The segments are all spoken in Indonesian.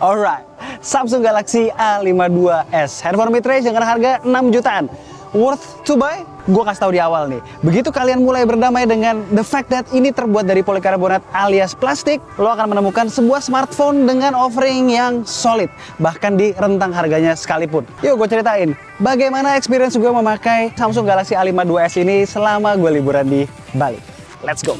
Alright, Samsung Galaxy A52s, handphone mid-range dengan harga 6 jutaan. Worth to buy? Gue kasih tahu di awal nih. Begitu kalian mulai berdamai dengan the fact that ini terbuat dari polikarbonat alias plastik, lo akan menemukan sebuah smartphone dengan offering yang solid, bahkan di rentang harganya sekalipun. Yuk gue ceritain, bagaimana experience gue memakai Samsung Galaxy A52s ini selama gue liburan di Bali. Let's go!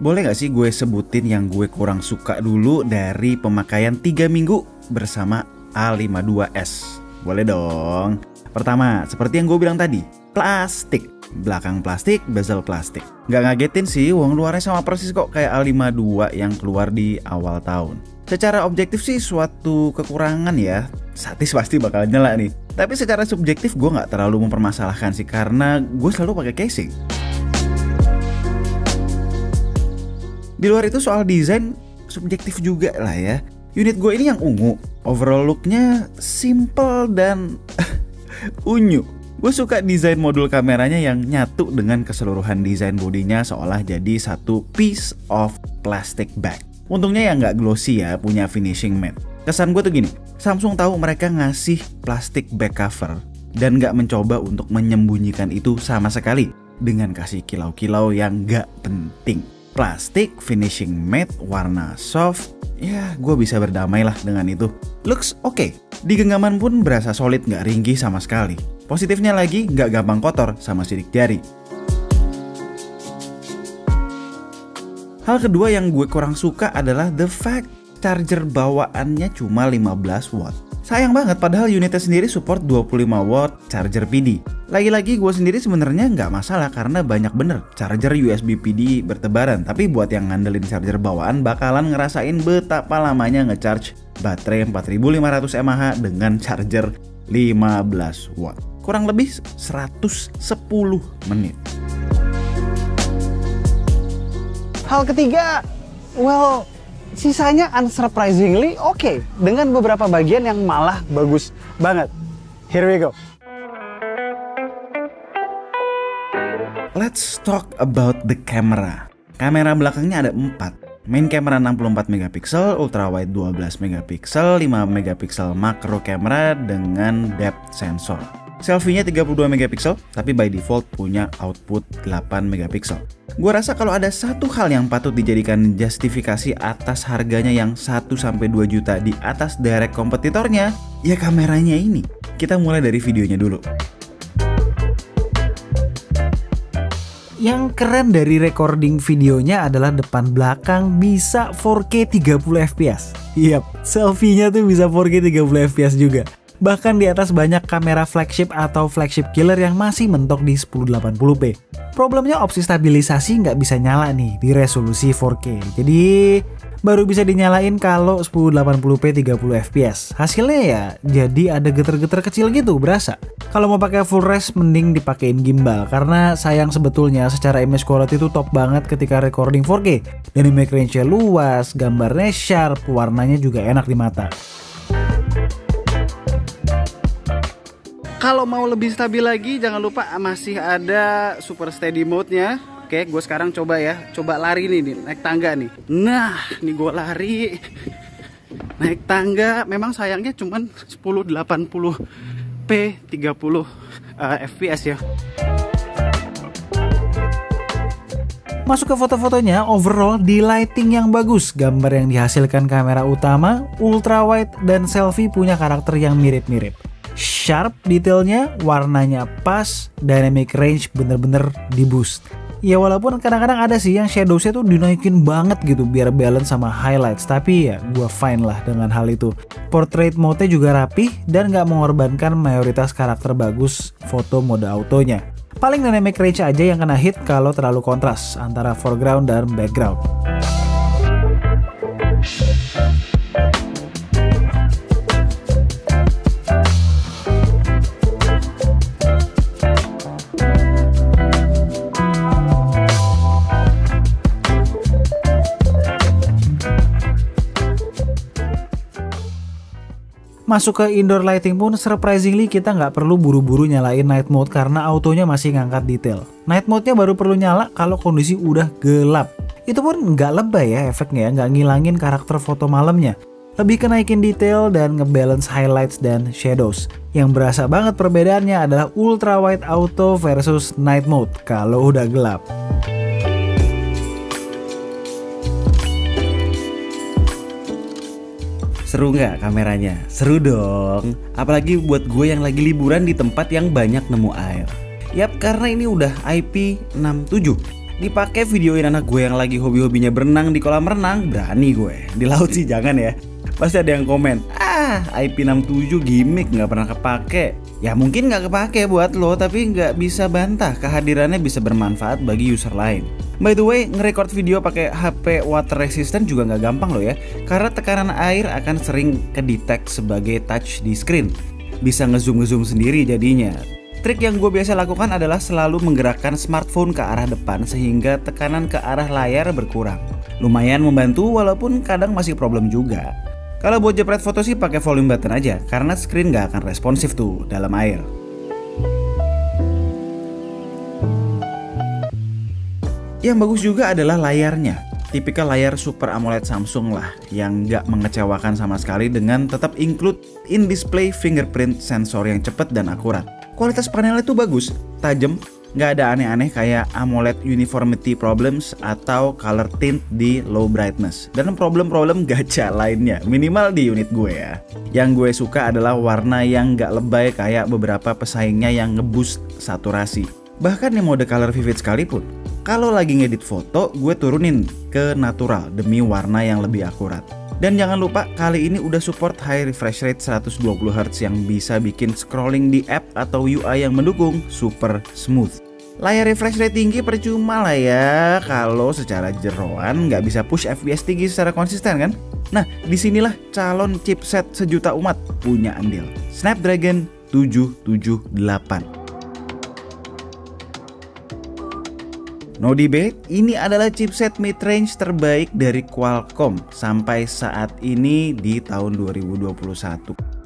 Boleh gak sih gue sebutin yang gue kurang suka dulu dari pemakaian 3 minggu bersama A52s? Boleh dong. Pertama, seperti yang gue bilang tadi, plastik. Belakang plastik, bezel plastik. Gak ngagetin sih, wong luarnya sama persis kok kayak A52 yang keluar di awal tahun. Secara objektif sih suatu kekurangan ya, satis pasti bakal nyela nih. Tapi secara subjektif gue gak terlalu mempermasalahkan sih, karena gue selalu pakai casing. Di luar itu soal desain subjektif juga lah ya. Unit gue ini yang ungu, overall looknya simple dan unyu. Gue suka desain modul kameranya yang nyatu dengan keseluruhan desain bodinya seolah jadi satu piece of plastic bag. Untungnya ya nggak glossy ya, punya finishing matte. Kesan gue tuh gini, Samsung tahu mereka ngasih plastic back cover dan nggak mencoba untuk menyembunyikan itu sama sekali dengan kasih kilau-kilau yang nggak penting. Plastik, finishing matte, warna soft, ya gue bisa berdamai lah dengan itu. Looks oke, di genggaman pun berasa solid, nggak ringkih sama sekali. Positifnya lagi, nggak gampang kotor sama sidik jari. Hal kedua yang gue kurang suka adalah the fact charger bawaannya cuma 15 watt. Sayang banget, padahal unitnya sendiri support 25 watt charger PD. Lagi-lagi gue sendiri sebenarnya nggak masalah karena banyak bener charger USB PD bertebaran. Tapi buat yang ngandelin charger bawaan bakalan ngerasain betapa lamanya ngecharge baterai 4500 mAh dengan charger 15 watt. Kurang lebih 110 menit. Hal ketiga, well, sisanya unsurprisingly oke, dengan beberapa bagian yang malah bagus banget. Here we go. Let's talk about the camera. Kamera belakangnya ada 4. Main kamera 64 megapiksel, ultrawide 12 megapiksel, 5 megapiksel makro kamera dengan depth sensor. Selfie-nya 32 megapiksel, tapi by default punya output 8 megapiksel. Gua rasa kalau ada satu hal yang patut dijadikan justifikasi atas harganya yang 1-2 juta di atas direct kompetitornya, ya kameranya ini. Kita mulai dari videonya dulu. Yang keren dari recording videonya adalah depan belakang bisa 4K 30 fps. Yap, selfie-nya tuh bisa 4K 30 fps juga. Bahkan di atas banyak kamera flagship atau flagship killer yang masih mentok di 1080p. Problemnya opsi stabilisasi nggak bisa nyala nih di resolusi 4K. Jadi baru bisa dinyalain kalau 1080p 30 fps. Hasilnya ya jadi ada geter-geter kecil gitu berasa. Kalau mau pakai full res mending dipakein gimbal karena sayang sebetulnya secara image quality itu top banget ketika recording 4K. Dynamic range-nya luas, gambarnya sharp, warnanya juga enak di mata. Kalau mau lebih stabil lagi, jangan lupa masih ada super steady mode-nya. Oke, gue sekarang coba ya, coba lari nih, naik tangga nih. Nah, nih gue lari, naik tangga. Memang sayangnya cuman 1080p 30 fps ya. Masuk ke foto-fotonya, overall di lighting yang bagus, gambar yang dihasilkan kamera utama, ultrawide, dan selfie punya karakter yang mirip-mirip. Sharp detailnya, warnanya pas, dynamic range bener-bener di boost. Ya walaupun kadang-kadang ada sih yang shadows-nya tuh dinaikin banget gitu biar balance sama highlights, tapi ya gua fine lah dengan hal itu. Portrait mode-nya juga rapih dan gak mengorbankan mayoritas karakter bagus foto mode autonya. Paling dynamic range aja yang kena hit kalau terlalu kontras antara foreground dan background. Masuk ke indoor lighting pun surprisingly kita nggak perlu buru-buru nyalain night mode karena autonya masih ngangkat detail. Night mode-nya baru perlu nyala kalau kondisi udah gelap. Itu pun nggak lebay ya efeknya, nggak ngilangin karakter foto malamnya. Lebih ke naikin detail dan ngebalance highlights dan shadows. Yang berasa banget perbedaannya adalah ultra wide auto versus night mode kalau udah gelap. Seru nggak kameranya? Seru dong. Apalagi buat gue yang lagi liburan di tempat yang banyak nemu air. Yap, karena ini udah IP67. Dipakai videoin anak gue yang lagi hobi-hobinya berenang di kolam renang, berani gue. Di laut sih jangan ya. Pasti ada yang komen, IP67 gimmick nggak pernah kepake. Ya mungkin nggak kepake buat lo, tapi nggak bisa bantah kehadirannya bisa bermanfaat bagi user lain. By the way, nge-record video pakai HP water resistant juga nggak gampang loh ya, karena tekanan air akan sering kedetek sebagai touch di screen. Bisa ngezoom sendiri jadinya. Trik yang gue biasa lakukan adalah selalu menggerakkan smartphone ke arah depan sehingga tekanan ke arah layar berkurang. Lumayan membantu walaupun kadang masih problem juga. Kalau buat jepret foto sih pakai volume button aja, karena screen nggak akan responsif tuh dalam air. Yang bagus juga adalah layarnya. Tipikal layar Super AMOLED Samsung lah, yang nggak mengecewakan sama sekali dengan tetap include in-display fingerprint sensor yang cepat dan akurat. Kualitas panelnya tuh bagus, tajam, nggak ada aneh-aneh kayak AMOLED uniformity problems atau color tint di low brightness. Dan problem-problem gacha lainnya, minimal di unit gue ya. Yang gue suka adalah warna yang nggak lebay kayak beberapa pesaingnya yang ngeboost saturasi. Bahkan yang mode color vivid sekalipun. Kalau lagi ngedit foto, gue turunin ke natural demi warna yang lebih akurat. Dan jangan lupa kali ini udah support high refresh rate 120Hz yang bisa bikin scrolling di app atau UI yang mendukung super smooth. Layar refresh rate tinggi percuma lah ya kalau secara jeroan nggak bisa push FPS tinggi secara konsisten kan? Nah, disinilah calon chipset sejuta umat punya andil. Snapdragon 778. No debate, ini adalah chipset mid-range terbaik dari Qualcomm sampai saat ini di tahun 2021.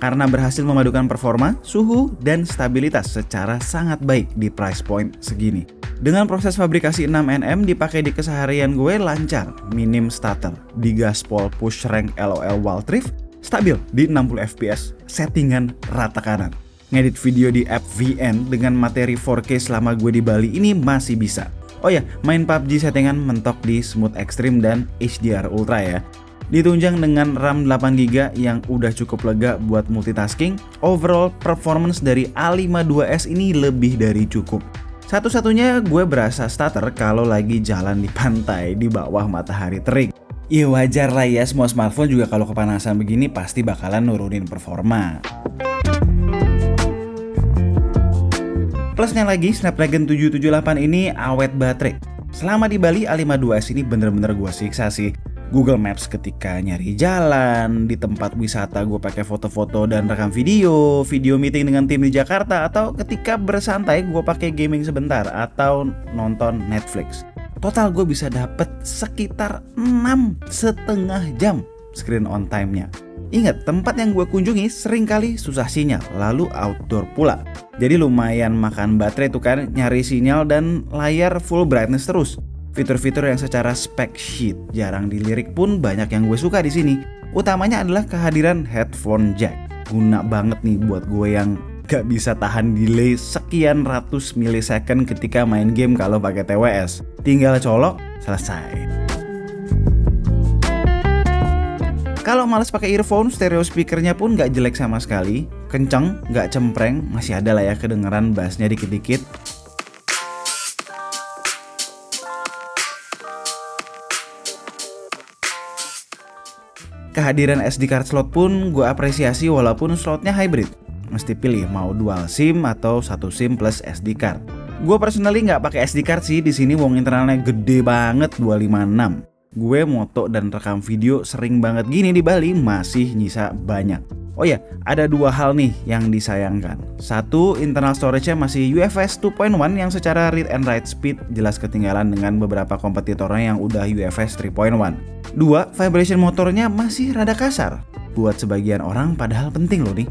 Karena berhasil memadukan performa, suhu, dan stabilitas secara sangat baik di price point segini. Dengan proses fabrikasi 6nm dipakai di keseharian gue lancar, minim stutter, di gaspol push rank LOL Wild Rift, stabil di 60 fps, settingan rata kanan. Ngedit video di app VN dengan materi 4K selama gue di Bali ini masih bisa. Oh ya, main PUBG settingan mentok di Smooth Extreme dan HDR Ultra ya. Ditunjang dengan RAM 8GB yang udah cukup lega buat multitasking, overall performance dari A52s ini lebih dari cukup. Satu-satunya gue berasa stutter kalau lagi jalan di pantai di bawah matahari terik. Ya wajar lah ya, semua smartphone juga kalau kepanasan begini pasti bakalan nurunin performa. Plusnya lagi, Snapdragon 778 ini awet baterai. Selama di Bali, A52s ini bener-bener gue siksa sih. Google Maps ketika nyari jalan, di tempat wisata gue pakai foto-foto dan rekam video, video meeting dengan tim di Jakarta, atau ketika bersantai gue pakai gaming sebentar atau nonton Netflix. Total gue bisa dapet sekitar 6,5 jam screen on time-nya. Ingat, tempat yang gue kunjungi seringkali susah sinyal, lalu outdoor pula. Jadi lumayan makan baterai tuh kan, nyari sinyal dan layar full brightness terus. Fitur-fitur yang secara spec sheet jarang dilirik pun banyak yang gue suka di sini. Utamanya adalah kehadiran headphone jack. Guna banget nih buat gue yang gak bisa tahan delay sekian ratus milisecond ketika main game kalau pakai TWS. Tinggal colok, selesai. Kalau males pakai earphone, stereo speakernya pun gak jelek sama sekali. Kenceng, gak cempreng, masih ada lah ya kedengeran bassnya dikit-dikit. Kehadiran SD card slot pun gue apresiasi walaupun slotnya hybrid. Mesti pilih mau dual SIM atau satu SIM plus SD card. Gue personally gak pakai SD card sih, di sini wong internalnya gede banget 256. Gue moto dan rekam video sering banget gini di Bali masih nyisa banyak. Oh ya, ada dua hal nih yang disayangkan. Satu, internal storage-nya masih UFS 2.1 yang secara read and write speed jelas ketinggalan dengan beberapa kompetitornya yang udah UFS 3.1. Dua, vibration motornya masih rada kasar. buat sebagian orang padahal penting loh nih.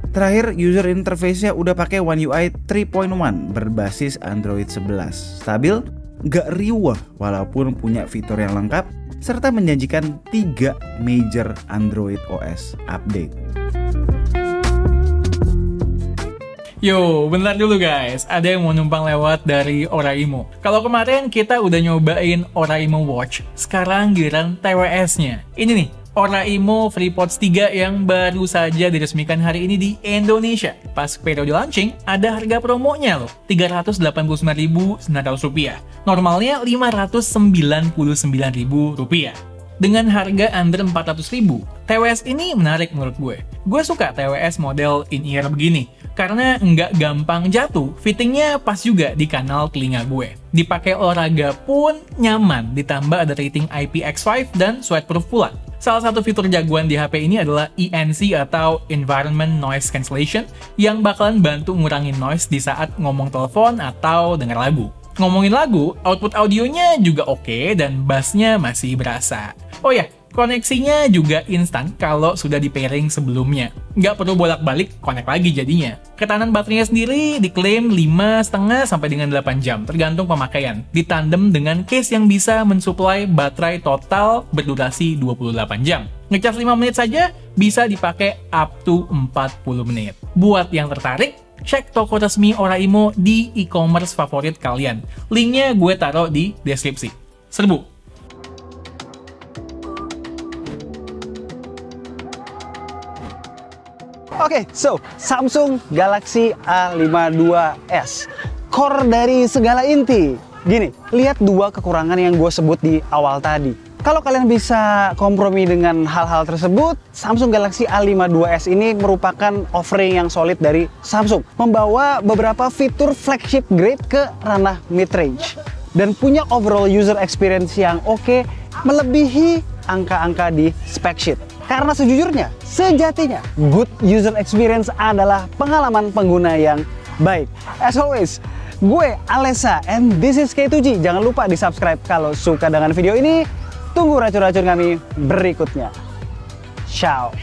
Terakhir, user interface-nya udah pakai One UI 3.1 berbasis Android 11. Stabil, gak riuh walaupun punya fitur yang lengkap, serta menjanjikan 3 major Android OS update. Yo, bentar dulu guys, ada yang mau numpang lewat dari Oraimo. Kalau kemarin kita udah nyobain Oraimo Watch, sekarang giliran TWS-nya. Ini nih, Oraimo FreePods 3 yang baru saja diresmikan hari ini di Indonesia. Pas periode launching, ada harga promonya loh, Rp389.900. Normalnya Rp599.000. Dengan harga under Rp400.000, TWS ini menarik menurut gue. Gue suka TWS model in-ear begini, karena nggak gampang jatuh, fittingnya pas juga di kanal telinga gue. Dipakai olahraga pun nyaman, ditambah ada rating IPX5 dan sweatproof pula. Salah satu fitur jagoan di HP ini adalah ENC atau Environment Noise Cancellation yang bakalan bantu ngurangin noise di saat ngomong telepon atau denger lagu. Ngomongin lagu, output audionya juga oke dan bassnya masih berasa. Oh ya, koneksinya juga instan kalau sudah di pairing sebelumnya. Nggak perlu bolak-balik, connect lagi jadinya. Ketahanan baterainya sendiri diklaim 5,5 sampai dengan 8 jam, tergantung pemakaian. Ditandem dengan case yang bisa mensuplai baterai total berdurasi 28 jam. Ngecas 5 menit saja bisa dipakai up to 40 menit. Buat yang tertarik, cek toko resmi Oraimo di e-commerce favorit kalian. Linknya gue taruh di deskripsi. Serbu! Oke, so Samsung Galaxy A52s, core dari segala inti. Gini, lihat 2 kekurangan yang gue sebut di awal tadi. Kalau kalian bisa kompromi dengan hal-hal tersebut, Samsung Galaxy A52s ini merupakan offering yang solid dari Samsung. Membawa beberapa fitur flagship grade ke ranah mid-range. Dan punya overall user experience yang oke, melebihi angka-angka di spec sheet. Karena sejujurnya, sejatinya, good user experience adalah pengalaman pengguna yang baik. As always, gue Alessa and this is K2G. Jangan lupa di subscribe kalau suka dengan video ini. Tunggu racun-racun kami berikutnya. Ciao.